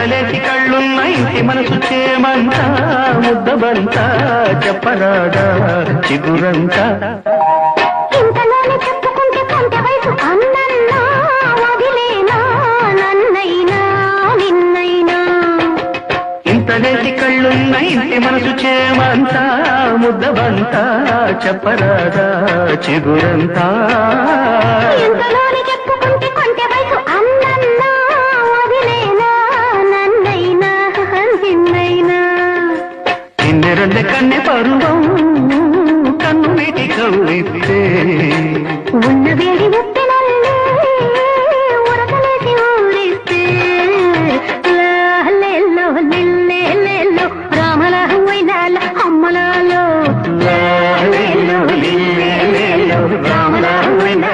ఇంతలేసి కళ్ళున్న ఇంటి మనసు చేమంతా ముద్దబంతా చెప్పరాదా చిగురంతా ఇంతలోనే చెప్పుకుంటే కొంత వయసు అందన్నా వదిలేనా నన్నైనా నిన్నైనా ఇంతలేసి కళ్ళున్న ఇంటి మనసు చేమంతా ముద్దబంతా చెప్పరాదా చిగురంతా